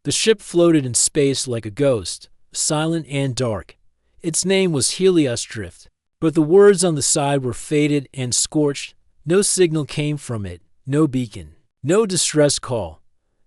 The ship floated in space like a ghost, silent and dark. Its name was Helios Drift, but the words on the side were faded and scorched. No signal came from it, no beacon, no distress call.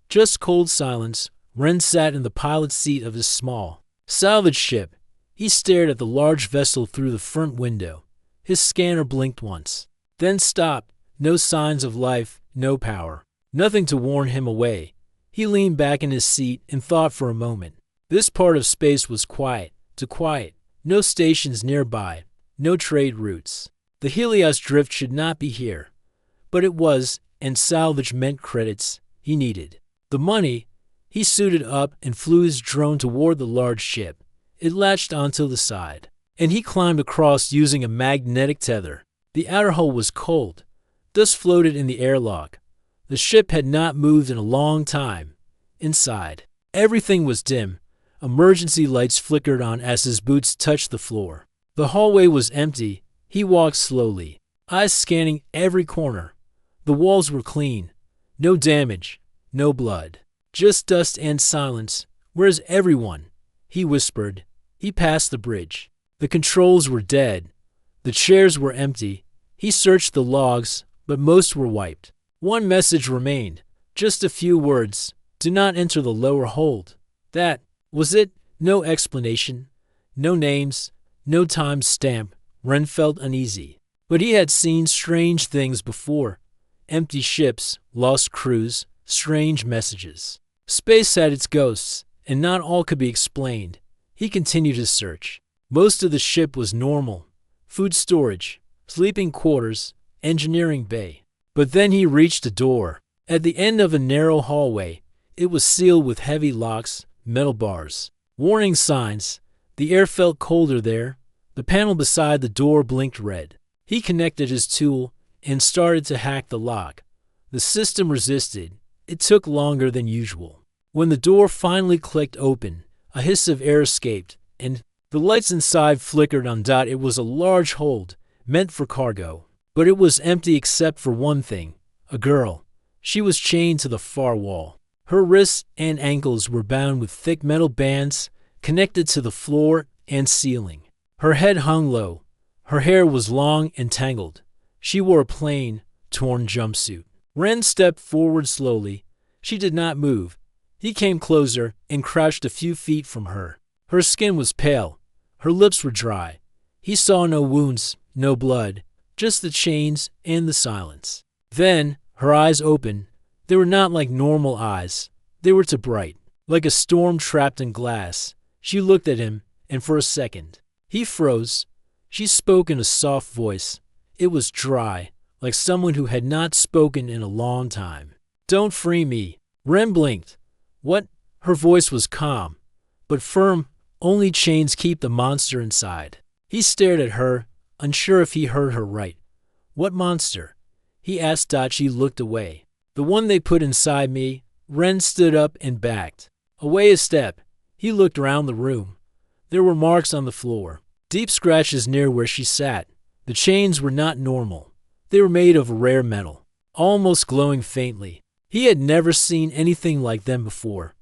Just cold silence. Ren sat in the pilot's seat of his small, salvage ship. He stared at the large vessel through the front window. His scanner blinked once, then stopped. No signs of life, no power, nothing to warn him away. He leaned back in his seat and thought for a moment. This part of space was quiet, too quiet. No stations nearby, no trade routes. The Helios Drift should not be here. But it was, and salvage meant credits he needed. The money. He suited up and flew his drone toward the large ship. It latched onto the side, and he climbed across using a magnetic tether. The outer hull was cold. Dust floated in the airlock. The ship had not moved in a long time. Inside, everything was dim. Emergency lights flickered on as his boots touched the floor. The hallway was empty. He walked slowly, eyes scanning every corner. The walls were clean. No damage, no blood. Just dust and silence. Where's everyone? He whispered. He passed the bridge. The controls were dead. The chairs were empty. He searched the logs, but most were wiped. One message remained. Just a few words. Do not enter the lower hold. That was it. No explanation. No names. No time stamp. Ren felt uneasy. But he had seen strange things before. Empty ships, lost crews, strange messages. Space had its ghosts, and not all could be explained. He continued his search. Most of the ship was normal. Food storage, sleeping quarters, engineering bay. But then he reached a door. At the end of a narrow hallway, it was sealed with heavy locks, metal bars. Warning signs. The air felt colder there. The panel beside the door blinked red. He connected his tool and started to hack the lock. The system resisted. It took longer than usual. When the door finally clicked open, a hiss of air escaped, and the lights inside flickered on. It was a large hold, meant for cargo. But it was empty except for one thing, a girl. She was chained to the far wall. Her wrists and ankles were bound with thick metal bands connected to the floor and ceiling. Her head hung low. Her hair was long and tangled. She wore a plain, torn jumpsuit. Ren stepped forward slowly. She did not move. He came closer and crouched a few feet from her. Her skin was pale. Her lips were dry. He saw no wounds, no blood, just the chains and the silence. Then her eyes opened. They were not like normal eyes. They were too bright, like a storm trapped in glass. She looked at him, and for a second, he froze. She spoke in a soft voice. It was dry, like someone who had not spoken in a long time. Don't free me. Ren blinked. What? Her voice was calm, but firm. Only chains keep the monster inside. He stared at her, unsure if he heard her right. What monster? He asked. She looked away. The one they put inside me. Ren stood up and backed away a step. He looked around the room. There were marks on the floor, deep scratches near where she sat. The chains were not normal. They were made of rare metal, almost glowing faintly. He had never seen anything like them before.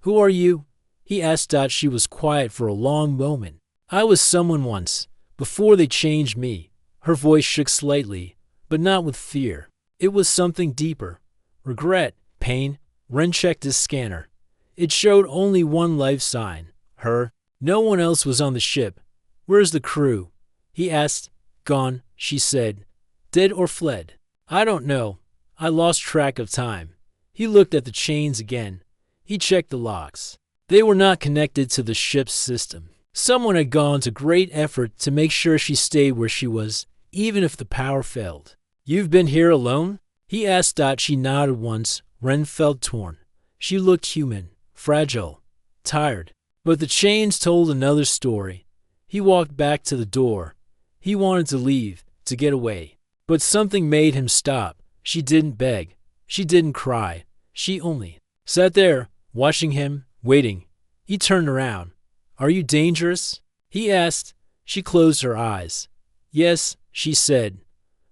Who are you? He asked. She was quiet for a long moment. I was someone once, before they changed me. Her voice shook slightly, but not with fear. It was something deeper. Regret, pain. Ren checked his scanner. It showed only one life sign, her. No one else was on the ship. Where's the crew? He asked. Gone, she said. Dead or fled? I don't know. I lost track of time. He looked at the chains again. He checked the locks. They were not connected to the ship's system. Someone had gone to great effort to make sure she stayed where she was, even if the power failed. You've been here alone? He asked. She nodded once. Ren felt torn. She looked human, fragile, tired. But the chains told another story. He walked back to the door. He wanted to leave, to get away. But something made him stop. She didn't beg. She didn't cry. She only sat there, watching him, waiting. He turned around. Are you dangerous? He asked. She closed her eyes. Yes, she said.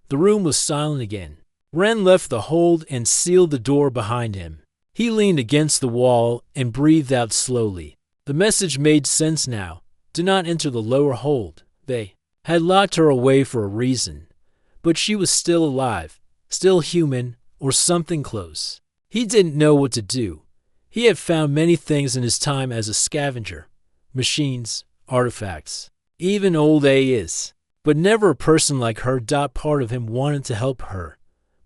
The room was silent again. Ren left the hold and sealed the door behind him. He leaned against the wall and breathed out slowly. The message made sense now. Do not enter the lower hold. They had locked her away for a reason. But she was still alive, still human, or something close. He didn't know what to do. He had found many things in his time as a scavenger. Machines, artifacts, even old AIs. But never a person like her. Part of him wanted to help her,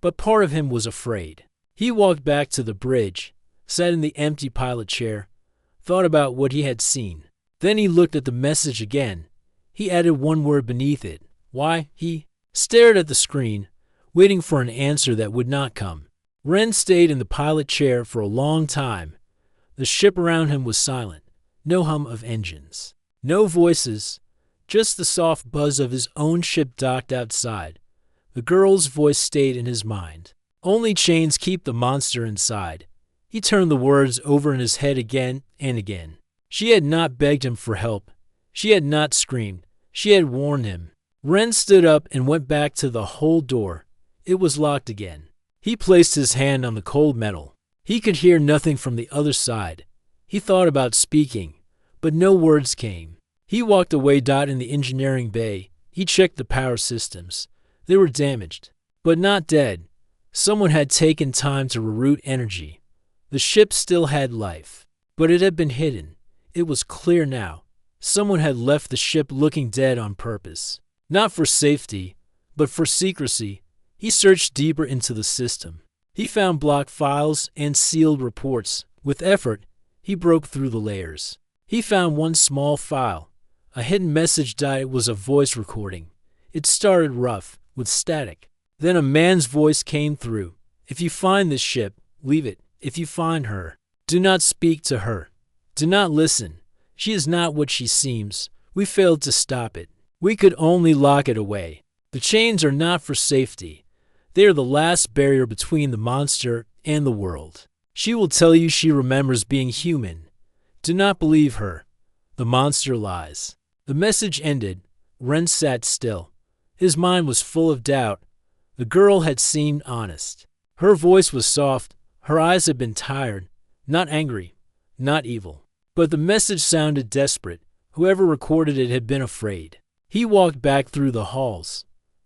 but part of him was afraid. He walked back to the bridge, sat in the empty pilot chair, thought about what he had seen. Then he looked at the message again. He added one word beneath it. Why? He stared at the screen, waiting for an answer that would not come. Ren stayed in the pilot chair for a long time. The ship around him was silent. No hum of engines. No voices. Just the soft buzz of his own ship docked outside. The girl's voice stayed in his mind. Only chains keep the monster inside. He turned the words over in his head again and again. She had not begged him for help. She had not screamed. She had warned him. Ren stood up and went back to the hold door. It was locked again. He placed his hand on the cold metal. He could hear nothing from the other side. He thought about speaking, but no words came. He walked away. In the engineering bay, he checked the power systems. They were damaged, but not dead. Someone had taken time to reroute energy. The ship still had life, but it had been hidden. It was clear now. Someone had left the ship looking dead on purpose. Not for safety, but for secrecy. He searched deeper into the system. He found blocked files and sealed reports. With effort, he broke through the layers. He found one small file. A hidden message. It was a voice recording. It started rough, with static. Then a man's voice came through. If you find this ship, leave it. If you find her, do not speak to her. Do not listen. She is not what she seems. We failed to stop it. We could only lock it away. The chains are not for safety. They are the last barrier between the monster and the world. She will tell you she remembers being human. Do not believe her. The monster lies. The message ended. Ren sat still. His mind was full of doubt. The girl had seemed honest. Her voice was soft. Her eyes had been tired. Not angry. Not evil. But the message sounded desperate. Whoever recorded it had been afraid. He walked back through the halls.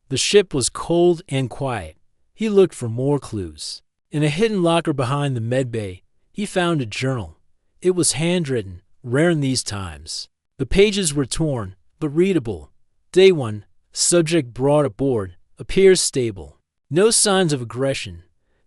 The ship was cold and quiet. He looked for more clues. In a hidden locker behind the medbay, he found a journal. It was handwritten, rare in these times. The pages were torn, but readable. Day 1, subject brought aboard, appears stable. No signs of aggression.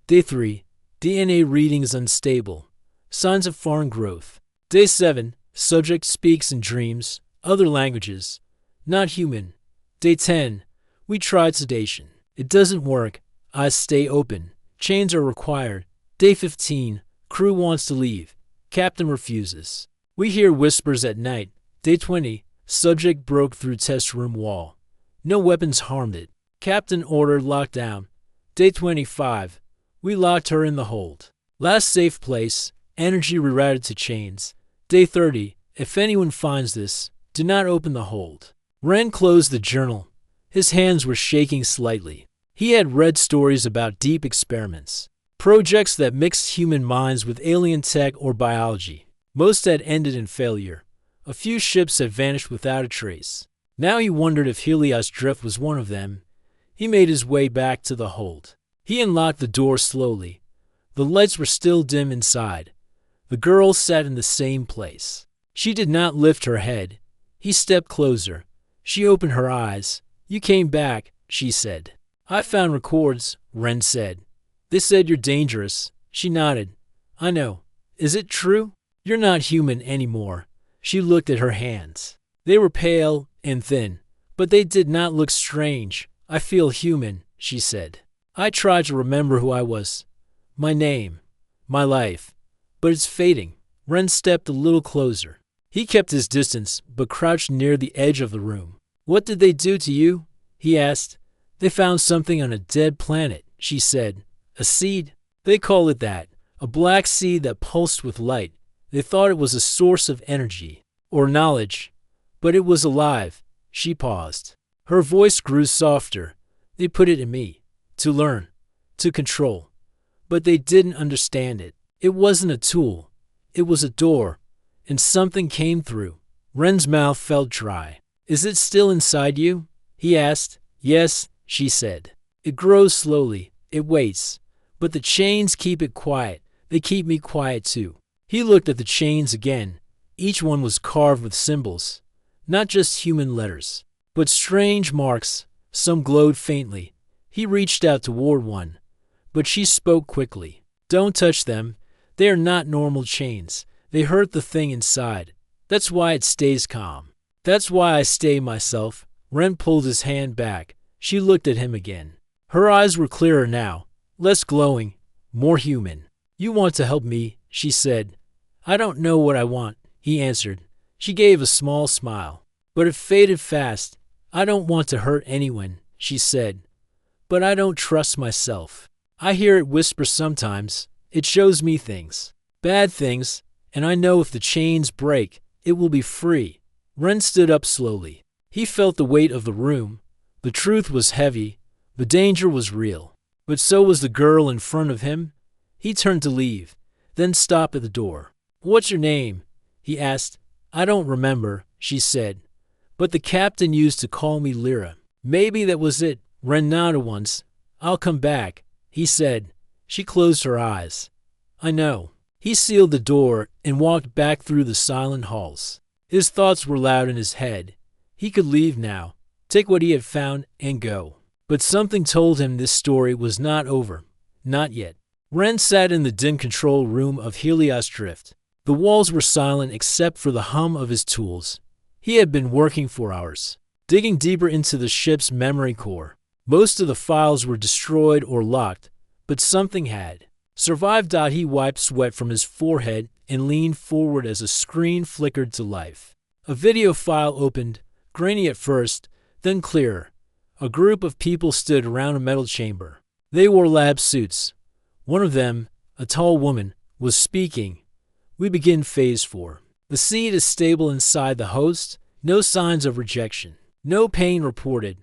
Day 3, DNA readings unstable. Signs of foreign growth. Day 7, subject speaks in dreams, other languages. Not human. Day 10, we tried sedation. It doesn't work. Eyes stay open. Chains are required. Day 15, crew wants to leave. Captain refuses. We hear whispers at night. Day 20, subject broke through test room wall. No weapons harmed it. Captain ordered lockdown. Day 25, we locked her in the hold. Last safe place, energy rerouted to chains. Day 30, if anyone finds this, do not open the hold. Ren closed the journal. His hands were shaking slightly. He had read stories about deep experiments, projects that mixed human minds with alien tech or biology. Most had ended in failure. A few ships had vanished without a trace. Now he wondered if Helios Drift was one of them. He made his way back to the hold. He unlocked the door slowly. The lights were still dim inside. The girl sat in the same place. She did not lift her head. He stepped closer. She opened her eyes. You came back, she said. I found records, Ren said. They said you're dangerous. She nodded. I know. Is it true? You're not human anymore. She looked at her hands. They were pale and thin, but they did not look strange. I feel human, she said. I tried to remember who I was. My name. My life. But it's fading. Ren stepped a little closer. He kept his distance, but crouched near the edge of the room. What did they do to you? He asked. They found something on a dead planet, she said. A seed? They call it that. A black seed that pulsed with light. They thought it was a source of energy. Or knowledge. But it was alive. She paused. Her voice grew softer. They put it in me. To learn. To control. But they didn't understand it. It wasn't a tool. It was a door. And something came through. Ren's mouth felt dry. Is it still inside you? He asked. Yes, she said. It grows slowly. It waits. But the chains keep it quiet. They keep me quiet too. He looked at the chains again. Each one was carved with symbols. Not just human letters, but strange marks. Some glowed faintly. He reached out toward one. But she spoke quickly. Don't touch them. They are not normal chains. They hurt the thing inside. That's why it stays calm. That's why I stay myself. Ren pulled his hand back. She looked at him again. Her eyes were clearer now, less glowing, more human. You want to help me, she said. I don't know what I want, he answered. She gave a small smile. But it faded fast. I don't want to hurt anyone, she said. But I don't trust myself. I hear it whisper sometimes. It shows me things. Bad things. And I know if the chains break, it will be free. Ren stood up slowly. He felt the weight of the room. The truth was heavy. The danger was real. But so was the girl in front of him. He turned to leave, then stopped at the door. What's your name? He asked. I don't remember, she said. But the captain used to call me Lyra. Maybe that was it. Ren nodded once. I'll come back, he said. She closed her eyes. I know. He sealed the door and walked back through the silent halls. His thoughts were loud in his head. He could leave now, take what he had found, and go. But something told him this story was not over. Not yet. Ren sat in the dim control room of Helios Drift. The walls were silent except for the hum of his tools. He had been working for hours, digging deeper into the ship's memory core. Most of the files were destroyed or locked, but something had survived. He wiped sweat from his forehead and leaned forward as a screen flickered to life. A video file opened, grainy at first, then clearer. A group of people stood around a metal chamber. They wore lab suits. One of them, a tall woman, was speaking. We begin phase 4. The seed is stable inside the host. No signs of rejection. No pain reported.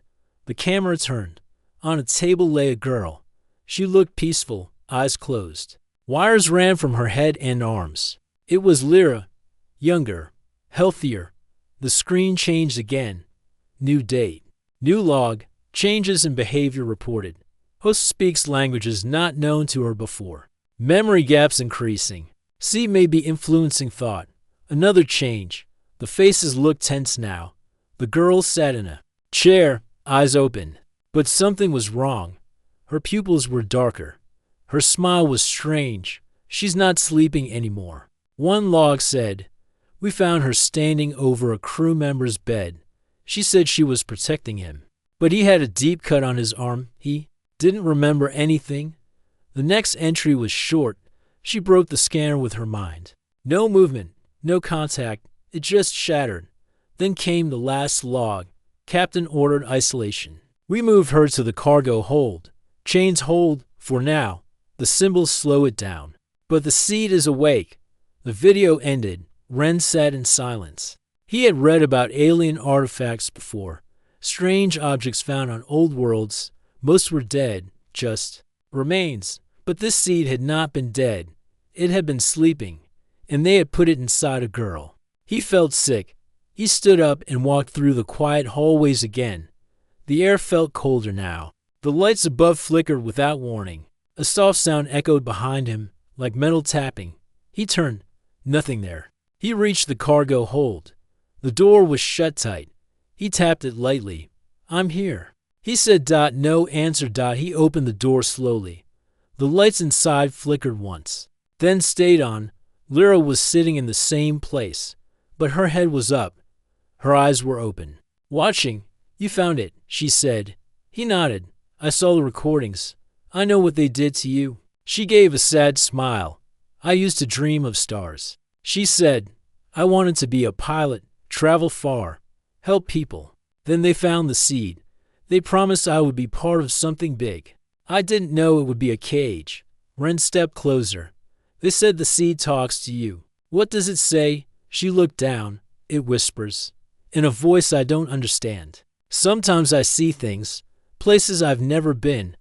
The camera turned. On a table lay a girl. She looked peaceful, eyes closed. Wires ran from her head and arms. It was Lyra. Younger. Healthier. The screen changed again. New date. New log. Changes in behavior reported. Host speaks languages not known to her before. Memory gaps increasing. C may be influencing thought. Another change. The faces looked tense now. The girl sat in a chair, eyes open. But something was wrong. Her pupils were darker. Her smile was strange. She's not sleeping anymore. One log said, we found her standing over a crew member's bed. She said she was protecting him. But he had a deep cut on his arm. He didn't remember anything. The next entry was short. She broke the scanner with her mind. No movement, no contact. It just shattered. Then came the last log. Captain ordered isolation. We moved her to the cargo hold. Chains hold, for now. The symbols slow it down. But the seed is awake. The video ended. Ren sat in silence. He had read about alien artifacts before. Strange objects found on old worlds. Most were dead, just remains. But this seed had not been dead. It had been sleeping, and they had put it inside a girl. He felt sick. He stood up and walked through the quiet hallways again. The air felt colder now. The lights above flickered without warning. A soft sound echoed behind him, like metal tapping. He turned. Nothing there. He reached the cargo hold. The door was shut tight. He tapped it lightly. I'm here. He said. No answer. He opened the door slowly. The lights inside flickered once, then stayed on. Lyra was sitting in the same place, but her head was up. Her eyes were open. Watching. You found it, she said. He nodded. I saw the recordings. I know what they did to you. She gave a sad smile. I used to dream of stars. She said, I wanted to be a pilot, travel far, help people. Then they found the seed. They promised I would be part of something big. I didn't know it would be a cage. Ren stepped closer. They said the seed talks to you. What does it say? She looked down. It whispers. In a voice I don't understand. Sometimes I see things, places I've never been,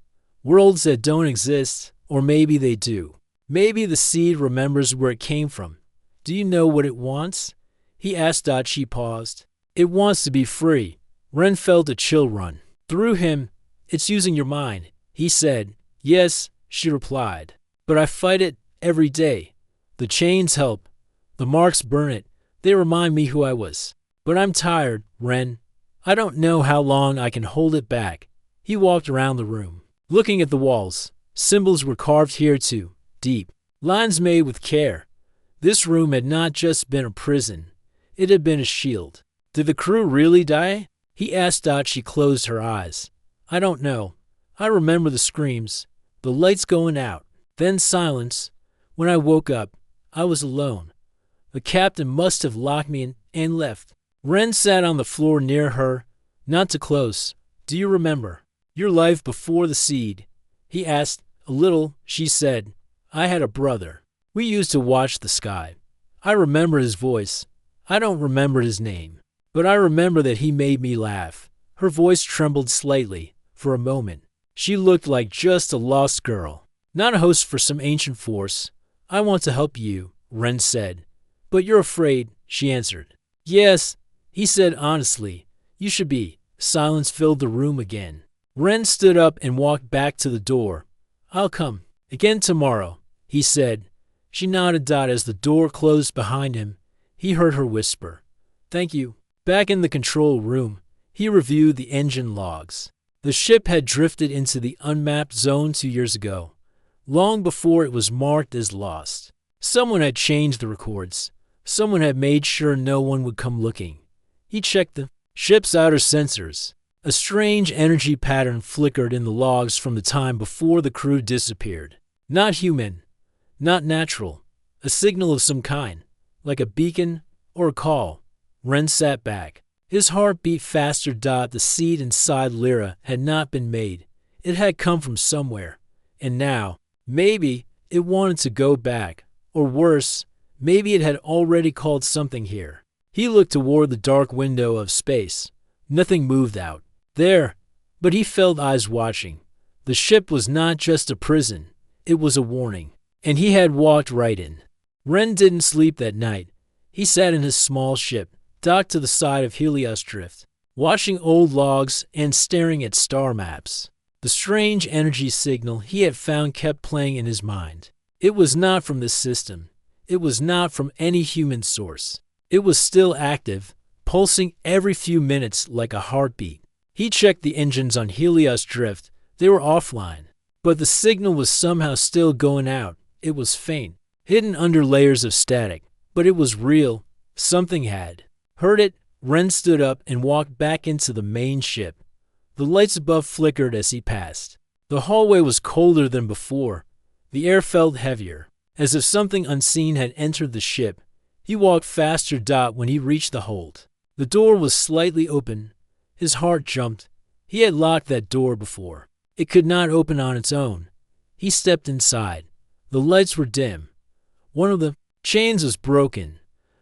worlds that don't exist, or maybe they do. Maybe the seed remembers where it came from. Do you know what it wants? He asked. She paused. It wants to be free. Ren felt a chill run through him. It's using your mind, he said. Yes, she replied. But I fight it every day. The chains help. The marks burn it. They remind me who I was. But I'm tired, Ren. I don't know how long I can hold it back. He walked around the room, looking at the walls. Symbols were carved here too, deep. Lines made with care. This room had not just been a prison. It had been a shield. Did the crew really die? He asked. She closed her eyes. I don't know. I remember the screams, the lights going out, then silence. When I woke up, I was alone. The captain must have locked me in and left. Ren sat on the floor near her, not too close. Do you remember your life before the seed? He asked. A little, she said. I had a brother. We used to watch the sky. I remember his voice. I don't remember his name, but I remember that he made me laugh. Her voice trembled slightly. For a moment, she looked like just a lost girl, not a host for some ancient force. I want to help you, Ren said. But you're afraid, she answered. Yes, he said honestly. You should be. Silence filled the room again. Ren stood up and walked back to the door. I'll come again tomorrow, he said. She nodded. As the door closed behind him, he heard her whisper, Thank you. Back in the control room, he reviewed the engine logs. The ship had drifted into the unmapped zone 2 years ago, long before it was marked as lost. Someone had changed the records. Someone had made sure no one would come looking. He checked the ship's outer sensors. A strange energy pattern flickered in the logs from the time before the crew disappeared. Not human, not natural. A signal of some kind, like a beacon or a call. Ren sat back. His heart beat faster. The seed inside Lyra had not been made. It had come from somewhere. And now, maybe it wanted to go back. Or worse, maybe it had already called something here. He looked toward the dark window of space. Nothing moved out there, but he felt eyes watching. The ship was not just a prison. It was a warning. And he had walked right in. Ren didn't sleep that night. He sat in his small ship, docked to the side of Helios Drift, watching old logs and staring at star maps. The strange energy signal he had found kept playing in his mind. It was not from this system. It was not from any human source. It was still active, pulsing every few minutes like a heartbeat. He checked the engines on Helios Drift. They were offline, but the signal was somehow still going out. It was faint, hidden under layers of static, but it was real. Something had heard it. Ren stood up and walked back into the main ship. The lights above flickered as he passed. The hallway was colder than before. The air felt heavier, as if something unseen had entered the ship. He walked faster. When he reached the hold, the door was slightly open. His heart jumped. He had locked that door before. It could not open on its own. He stepped inside. The lights were dim. One of the chains was broken.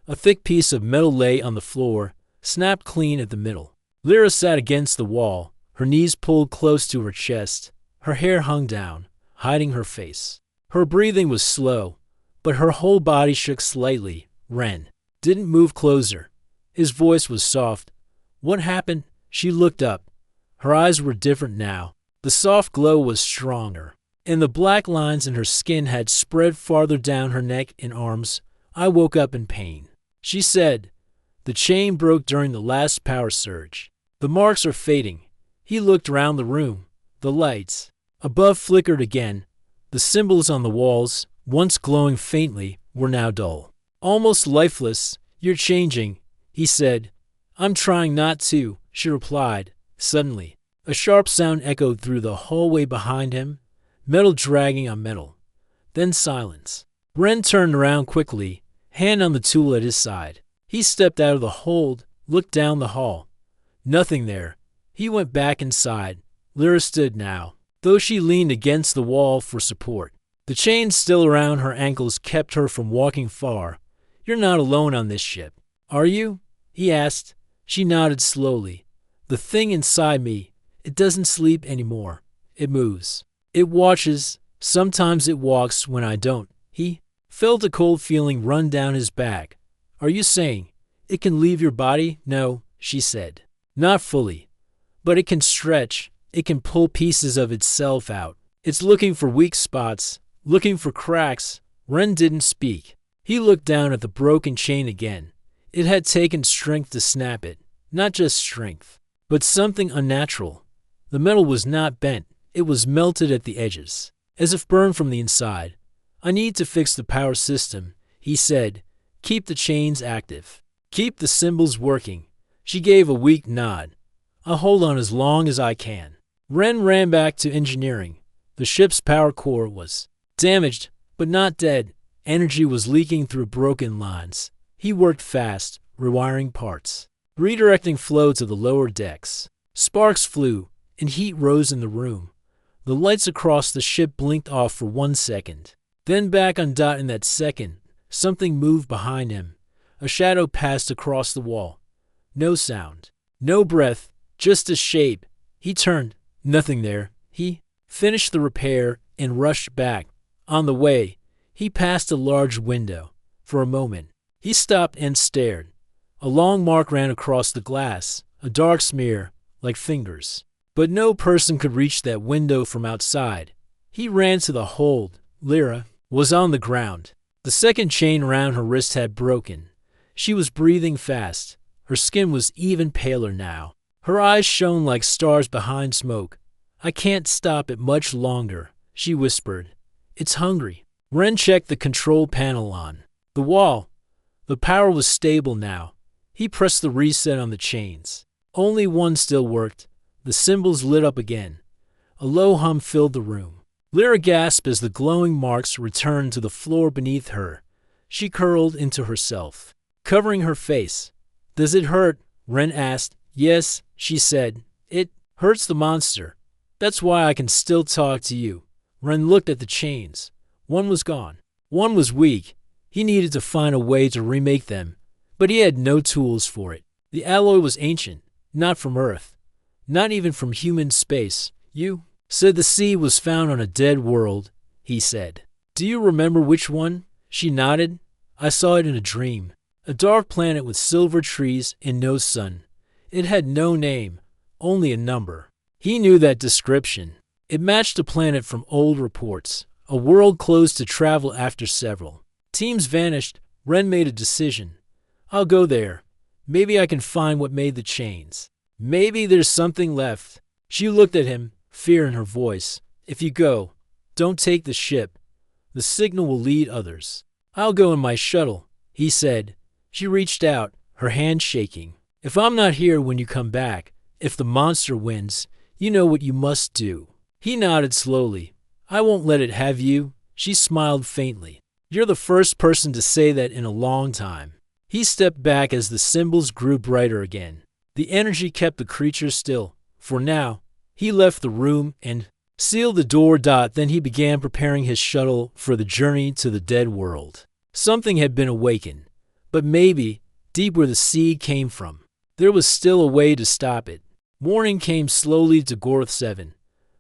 A thick piece of metal lay on the floor, snapped clean at the middle. Lyra sat against the wall, her knees pulled close to her chest. Her hair hung down, hiding her face. Her breathing was slow, but her whole body shook slightly. Ren didn't move closer. His voice was soft. What happened? She looked up. Her eyes were different now. The soft glow was stronger, and the black lines in her skin had spread farther down her neck and arms. I woke up in pain, she said. The chain broke during the last power surge. The marks are fading. He looked around the room. The lights above flickered again. The symbols on the walls, once glowing faintly, were now dull, almost lifeless. You're changing, he said. I'm trying not to, she replied. Suddenly, a sharp sound echoed through the hallway behind him, metal dragging on metal. Then silence. Ren turned around quickly, hand on the tool at his side. He stepped out of the hold, looked down the hall. Nothing there. He went back inside. Lyra stood now, though she leaned against the wall for support. The chain still around her ankles kept her from walking far. You're not alone on this ship, are you? He asked. She nodded slowly. The thing inside me, it doesn't sleep anymore. It moves. It watches. Sometimes it walks when I don't. He felt a cold feeling run down his back. Are you saying it can leave your body? No, she said. Not fully. But it can stretch. It can pull pieces of itself out. It's looking for weak spots, looking for cracks. Ren didn't speak. He looked down at the broken chain again. It had taken strength to snap it. Not just strength, but something unnatural. The metal was not bent. It was melted at the edges, as if burned from the inside. I need to fix the power system, he said. Keep the chains active. Keep the symbols working. She gave a weak nod. I'll hold on as long as I can. Ren ran back to engineering. The ship's power core was damaged, but not dead. Energy was leaking through broken lines. He worked fast, rewiring parts, redirecting flow to the lower decks. Sparks flew, and heat rose in the room. The lights across the ship blinked off for 1 second. Then back on Dot in that second, something moved behind him. A shadow passed across the wall. No sound. No breath. Just a shape. He turned. Nothing there. He finished the repair and rushed back. On the way, he passed a large window. For a moment, he stopped and stared. A long mark ran across the glass, a dark smear, like fingers. But no person could reach that window from outside. He ran to the hold. Lyra was on the ground. The second chain around her wrist had broken. She was breathing fast. Her skin was even paler now. Her eyes shone like stars behind smoke. I can't stop it much longer, she whispered. It's hungry. Ren checked the control panel on the wall. The power was stable now. He pressed the reset on the chains. Only one still worked. The symbols lit up again. A low hum filled the room. Lyra gasped as the glowing marks returned to the floor beneath her. She curled into herself, covering her face. Does it hurt? Ren asked. Yes, she said. It hurts the monster. That's why I can still talk to you. Ren looked at the chains. One was gone. One was weak. He needed to find a way to remake them, but he had no tools for it. The alloy was ancient, not from Earth, not even from human space. You said the sea was found on a dead world, he said. Do you remember which one? She nodded. I saw it in a dream. A dark planet with silver trees and no sun. It had no name, only a number. He knew that description. It matched a planet from old reports, a world closed to travel after several teams vanished. Ren made a decision. I'll go there. Maybe I can find what made the chains. Maybe there's something left. She looked at him, fear in her voice. If you go, don't take the ship. The signal will lead others. I'll go in my shuttle, he said. She reached out, her hand shaking. If I'm not here when you come back, if the monster wins, you know what you must do. He nodded slowly. I won't let it have you. She smiled faintly. You're the first person to say that in a long time. He stepped back as the symbols grew brighter again. The energy kept the creature still. For now, he left the room and sealed the door. Then he began preparing his shuttle for the journey to the dead world. Something had been awakened, but maybe, deep where the sea came from, there was still a way to stop it. Morning came slowly to Gorth 7.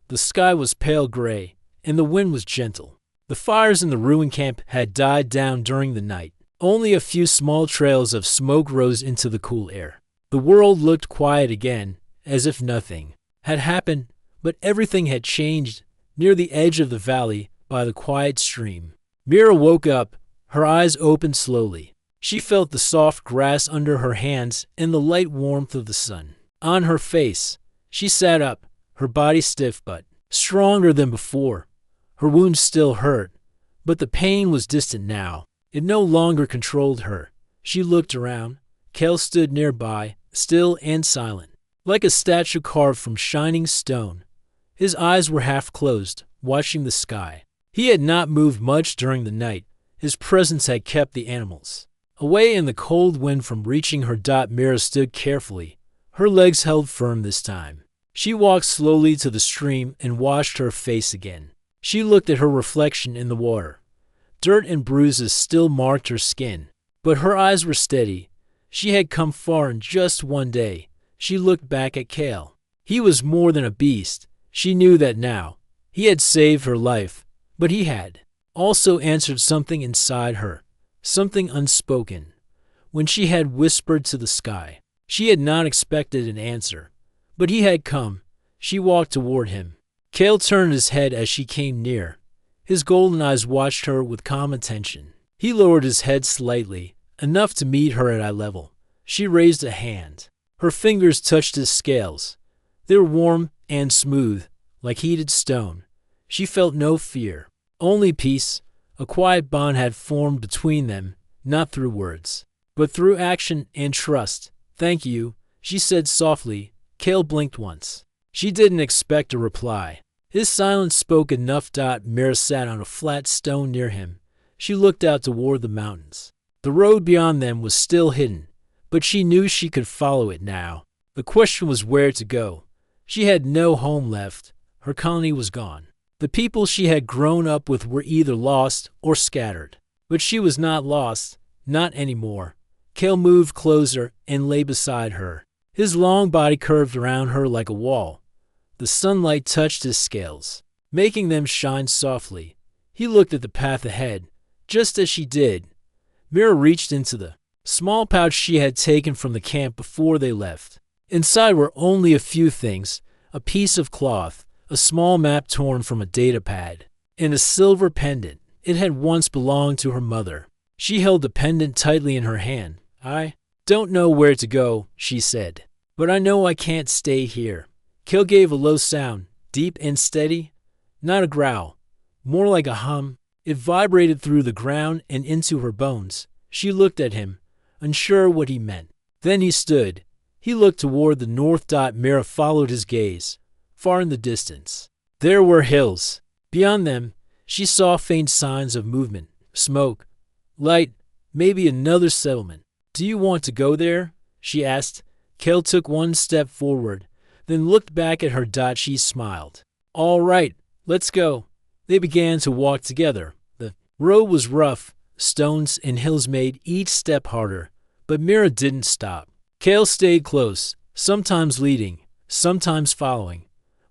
The sky was pale gray, and the wind was gentle. The fires in the ruined camp had died down during the night. Only a few small trails of smoke rose into the cool air. The world looked quiet again, as if nothing had happened, but everything had changed. Near the edge of the valley, by the quiet stream, Mira woke up, her eyes opened slowly. She felt the soft grass under her hands and the light warmth of the sun on her face. She sat up, her body stiff but stronger than before. Her wounds still hurt, but the pain was distant now. It no longer controlled her. She looked around. Kel stood nearby, still and silent, like a statue carved from shining stone. His eyes were half closed, watching the sky. He had not moved much during the night. His presence had kept the animals away in the cold wind from reaching her. Mira stood carefully, her legs held firm this time. She walked slowly to the stream and washed her face again. She looked at her reflection in the water. Dirt and bruises still marked her skin, but her eyes were steady. She had come far in just one day. She looked back at Kale. He was more than a beast. She knew that now. He had saved her life, but he had also answered something inside her, something unspoken. When she had whispered to the sky, she had not expected an answer, but he had come. She walked toward him. Kale turned his head as she came near. His golden eyes watched her with calm attention. He lowered his head slightly, enough to meet her at eye level. She raised a hand. Her fingers touched his scales. They were warm and smooth, like heated stone. She felt no fear, only peace. A quiet bond had formed between them, not through words, but through action and trust. "Thank you," she said softly. Kale blinked once. She didn't expect a reply. His silence spoke enough. Mira sat on a flat stone near him. She looked out toward the mountains. The road beyond them was still hidden, but she knew she could follow it now. The question was where to go. She had no home left. Her colony was gone. The people she had grown up with were either lost or scattered. But she was not lost, not anymore. Kale moved closer and lay beside her. His long body curved around her like a wall. The sunlight touched his scales, making them shine softly. He looked at the path ahead. Just as she did, Mira reached into the small pouch she had taken from the camp before they left. Inside were only a few things: a piece of cloth, a small map torn from a data pad, and a silver pendant. It had once belonged to her mother. She held the pendant tightly in her hand. "I don't know where to go," she said, "but I know I can't stay here." Kale gave a low sound, deep and steady, not a growl, more like a hum. It vibrated through the ground and into her bones. She looked at him, unsure what he meant. Then he stood. He looked toward the north. Mira followed his gaze. Far in the distance, there were hills. Beyond them, she saw faint signs of movement, smoke, light, maybe another settlement. "Do you want to go there?" she asked. Kale took one step forward, then looked back at her. She smiled. "All right, let's go." They began to walk together. The road was rough. Stones and hills made each step harder, but Mira didn't stop. Kale stayed close, sometimes leading, sometimes following.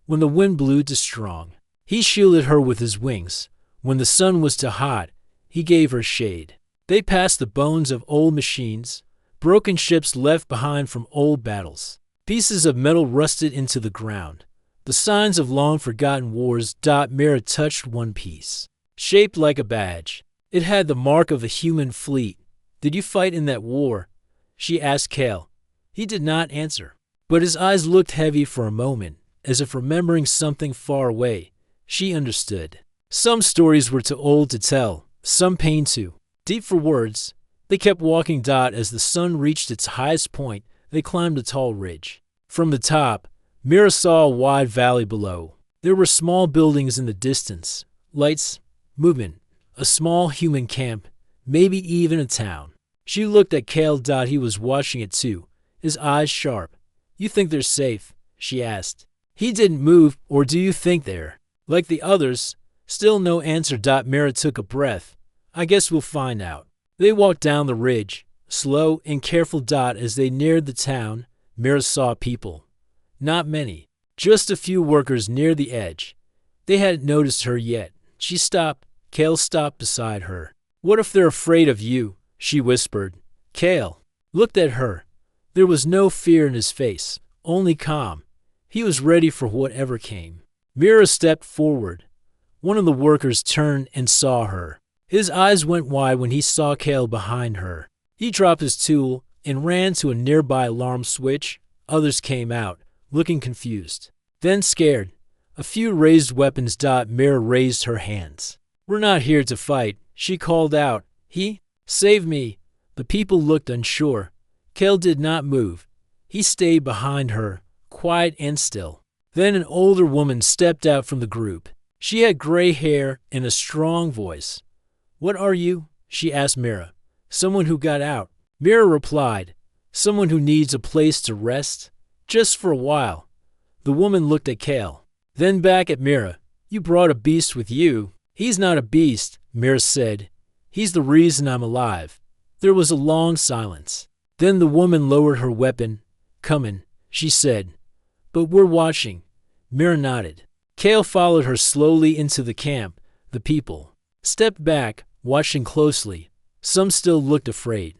When the wind blew too strong, he shielded her with his wings. When the sun was too hot, he gave her shade. They passed the bones of old machines, broken ships left behind from old battles, pieces of metal rusted into the ground, the signs of long-forgotten wars. Mira touched one piece, shaped like a badge. It had the mark of a human fleet. "Did you fight in that war?" she asked Kale. He did not answer, but his eyes looked heavy for a moment, as if remembering something far away. She understood. Some stories were too old to tell, some pain too deep for words. They kept walking. As the sun reached its highest point, they climbed a tall ridge. From the top, Mira saw a wide valley below. There were small buildings in the distance, lights, movement, a small human camp, maybe even a town. She looked at Kale. He was watching it too, his eyes sharp. "You think they're safe?" she asked. He didn't move. "Or do you think they're like the others?" Still no answer. Mira took a breath. "I guess we'll find out." They walked down the ridge, slow and careful. As they neared the town, Mira saw people. Not many, just a few workers near the edge. They hadn't noticed her yet. She stopped. Kale stopped beside her. "What if they're afraid of you?" she whispered. Kale looked at her. There was no fear in his face, only calm. He was ready for whatever came. Mira stepped forward. One of the workers turned and saw her. His eyes went wide when he saw Kale behind her. He dropped his tool and ran to a nearby alarm switch. Others came out, looking confused, then scared. A few raised weapons. Mira raised her hands. "We're not here to fight," she called out. Save me." The people looked unsure. Kale did not move. He stayed behind her, quiet and still. Then an older woman stepped out from the group. She had gray hair and a strong voice. "What are you?" she asked Mira. "Someone who got out." Mira replied, "Someone who needs a place to rest, just for a while." The woman looked at Kale, then back at Mira. "You brought a beast with you." "He's not a beast," Mira said. "He's the reason I'm alive." There was a long silence. Then the woman lowered her weapon. "Comin'," she said. "But we're watching." Mira nodded. Kale followed her slowly into the camp. The people stepped back, watching closely. Some still looked afraid,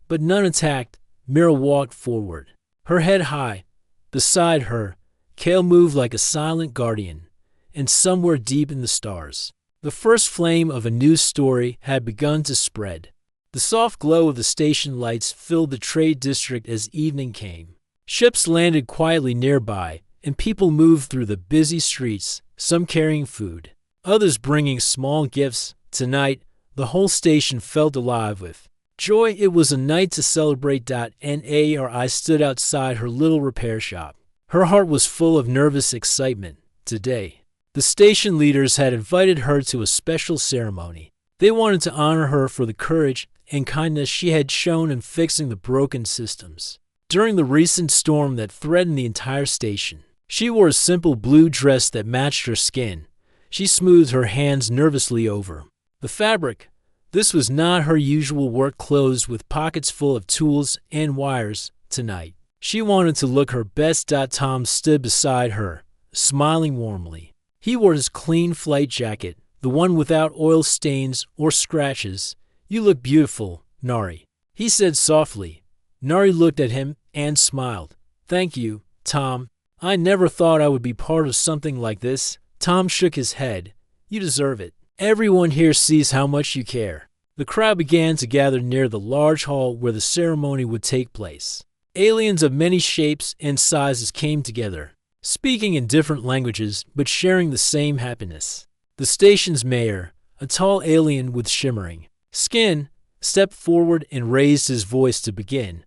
but none attacked. Mira walked forward, her head high. Beside her, Kale moved like a silent guardian, and somewhere deep in the stars, the first flame of a new story had begun to spread. The soft glow of the station lights filled the trade district as evening came. Ships landed quietly nearby, and people moved through the busy streets, some carrying food, others bringing small gifts. Tonight, the whole station felt alive with joy. It was a night to celebrate. Nari stood outside her little repair shop. Her heart was full of nervous excitement. Today, the station leaders had invited her to a special ceremony. They wanted to honor her for the courage and kindness she had shown in fixing the broken systems during the recent storm that threatened the entire station. She wore a simple blue dress that matched her skin. She smoothed her hands nervously over the fabric. This was not her usual work clothes with pockets full of tools and wires. Tonight, she wanted to look her best. Tom stood beside her, smiling warmly. He wore his clean flight jacket, the one without oil stains or scratches. "You look beautiful, Nari," he said softly. Nari looked at him and smiled. "Thank you, Tom. I never thought I would be part of something like this." Tom shook his head. "You deserve it. Everyone here sees how much you care." The crowd began to gather near the large hall where the ceremony would take place. Aliens of many shapes and sizes came together, speaking in different languages but sharing the same happiness. The station's mayor, a tall alien with shimmering skin, stepped forward and raised his voice to begin.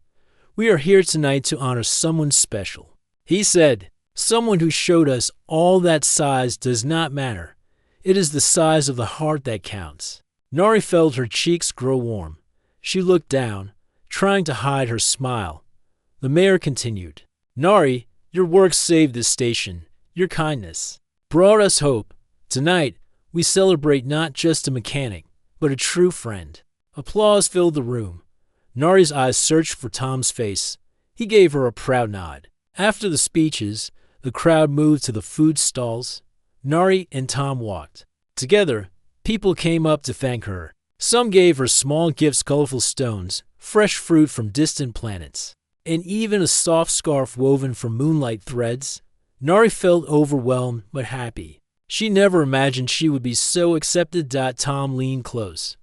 "We are here tonight to honor someone special," he said. "Someone who showed us all that size does not matter. It is the size of the heart that counts." Nari felt her cheeks grow warm. She looked down, trying to hide her smile. The mayor continued, "Nari, your work saved this station. Your kindness brought us hope. Tonight, we celebrate not just a mechanic, but a true friend." Applause filled the room. Nari's eyes searched for Tom's face. He gave her a proud nod. After the speeches, the crowd moved to the food stalls. Nari and Tom walked together. People came up to thank her. Some gave her small gifts, colorful stones, fresh fruit from distant planets, and even a soft scarf woven from moonlight threads. Nari felt overwhelmed but happy. She never imagined she would be so accepted. Tom leaned close.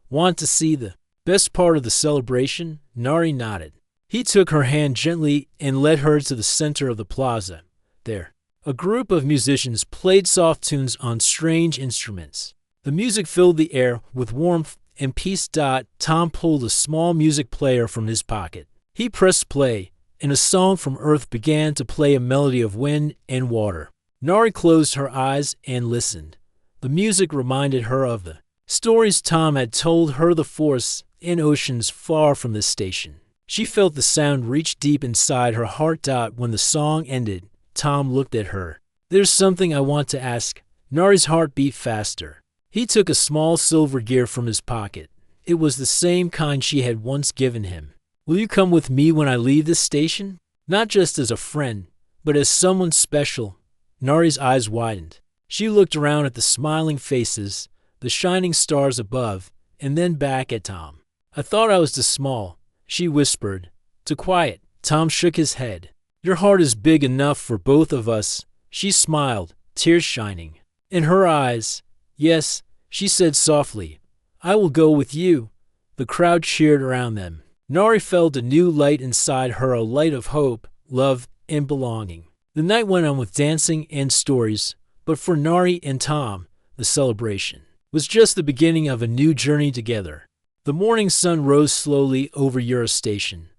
"Want to see the best part of the celebration?" Nari nodded. He took her hand gently and led her to the center of the plaza. There, a group of musicians played soft tunes on strange instruments. The music filled the air with warmth and peace. Tom pulled a small music player from his pocket. He pressed play, and a song from Earth began to play, a melody of wind and water. Nari closed her eyes and listened. The music reminded her of the stories Tom had told her, the forests and oceans far from this station. She felt the sound reach deep inside her heart. When the song ended, Tom looked at her. "There's something I want to ask." Nari's heart beat faster. He took a small silver gear from his pocket. It was the same kind she had once given him. "Will you come with me when I leave this station? Not just as a friend, but as someone special." Nari's eyes widened. She looked around at the smiling faces, the shining stars above, and then back at Tom. "I thought I was too small," she whispered. "Too quiet." Tom shook his head. "Your heart is big enough for both of us." She smiled, tears shining in her eyes. "Yes," she said softly, "I will go with you." The crowd cheered around them. Nari felt a new light inside her, a light of hope, love, and belonging. The night went on with dancing and stories, but for Nari and Tom, the celebration was just the beginning of a new journey together. The morning sun rose slowly over Euro Station.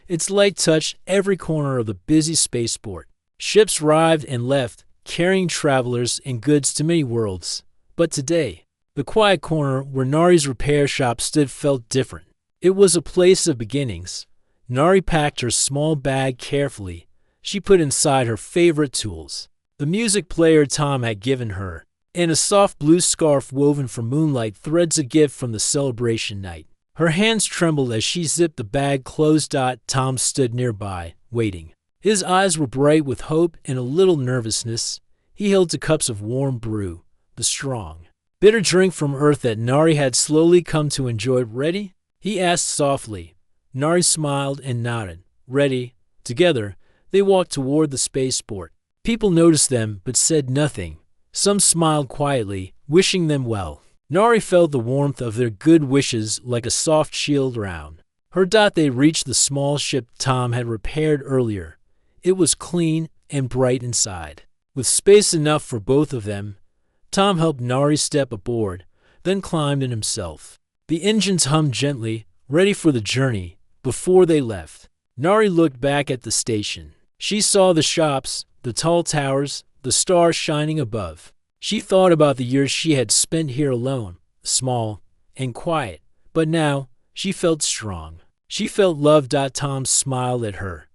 Its light touched every corner of the busy spaceport. Ships arrived and left, carrying travelers and goods to many worlds. But today, the quiet corner where Nari's repair shop stood felt different. It was a place of beginnings. Nari packed her small bag carefully. She put inside her favorite tools, the music player Tom had given her, and a soft blue scarf woven from moonlight threads, a gift from the celebration night. Her hands trembled as she zipped the bag closed. Tom stood nearby, waiting. His eyes were bright with hope and a little nervousness. He held 2 cups of warm brew, the strong, bitter drink from Earth that Nari had slowly come to enjoy. Ready? He asked softly. Nari smiled and nodded. Ready. Together, they walked toward the spaceport. People noticed them but said nothing. Some smiled quietly, wishing them well. Nari felt the warmth of their good wishes like a soft shield around her. They reached the small ship Tom had repaired earlier. It was clean and bright inside. With space enough for both of them, Tom helped Nari step aboard, then climbed in himself. The engines hummed gently, ready for the journey. Before they left, Nari looked back at the station. She saw the shops, the tall towers, the stars shining above. She thought about the years she had spent here alone, small and quiet. But now, she felt strong. She felt loved. Tom smiled at her.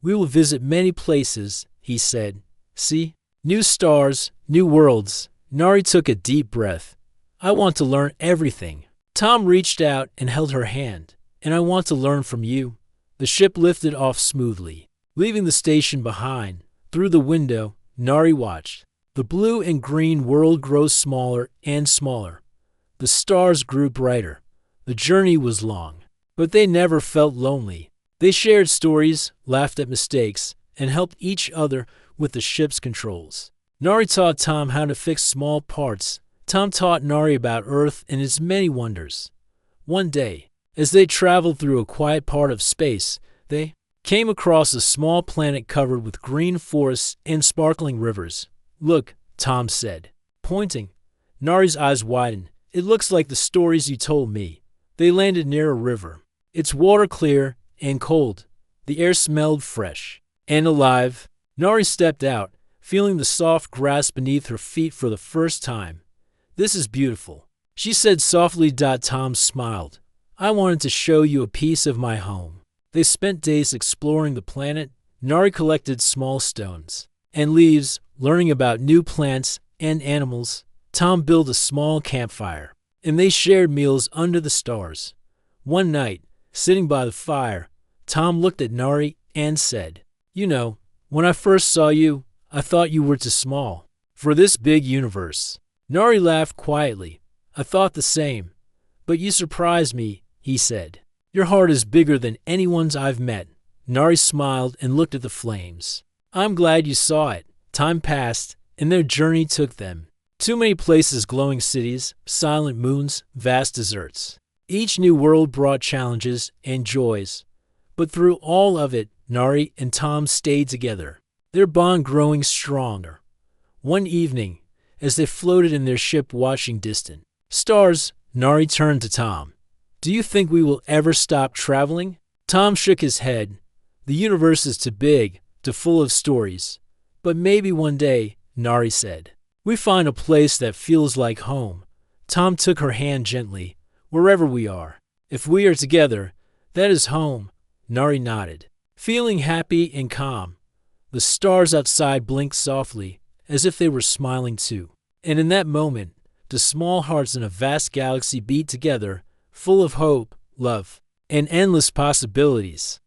We will visit many places, he said. See? New stars, new worlds. Nari took a deep breath. I want to learn everything. Tom reached out and held her hand. And I want to learn from you. The ship lifted off smoothly, leaving the station behind. Through the window, Nari watched. The blue and green world grow smaller and smaller. The stars grew brighter. The journey was long, but they never felt lonely. They shared stories, laughed at mistakes, and helped each other with the ship's controls. Nari taught Tom how to fix small parts. Tom taught Nari about Earth and its many wonders. One day, as they traveled through a quiet part of space, they came across a small planet covered with green forests and sparkling rivers. Look, Tom said, pointing. Nari's eyes widened. It looks like the stories you told me. They landed near a river. Its water clear and cold. The air smelled fresh and alive. Nari stepped out, feeling the soft grass beneath her feet for the first time. This is beautiful, she said softly. Tom smiled. I wanted to show you a piece of my home. They spent days exploring the planet. Nari collected small stones and leaves, learning about new plants and animals. Tom built a small campfire, and they shared meals under the stars. One night, sitting by the fire, Tom looked at Nari and said, You know, when I first saw you, I thought you were too small for this big universe. Nari laughed quietly. I thought the same. But you surprised me, he said. Your heart is bigger than anyone's I've met. Nari smiled and looked at the flames. I'm glad you saw it. Time passed, and their journey took them. Too many places, glowing cities, silent moons, vast deserts. Each new world brought challenges and joys. But through all of it, Nari and Tom stayed together, their bond growing stronger. One evening, as they floated in their ship watching distant stars, Nari turned to Tom. Do you think we will ever stop traveling? Tom shook his head. The universe is too big, too full of stories. But maybe one day, Nari said, we find a place that feels like home. Tom took her hand gently. Wherever we are, if we are together, that is home. Nari nodded, feeling happy and calm. The stars outside blinked softly, as if they were smiling too. And in that moment, the small hearts in a vast galaxy beat together, full of hope, love, and endless possibilities.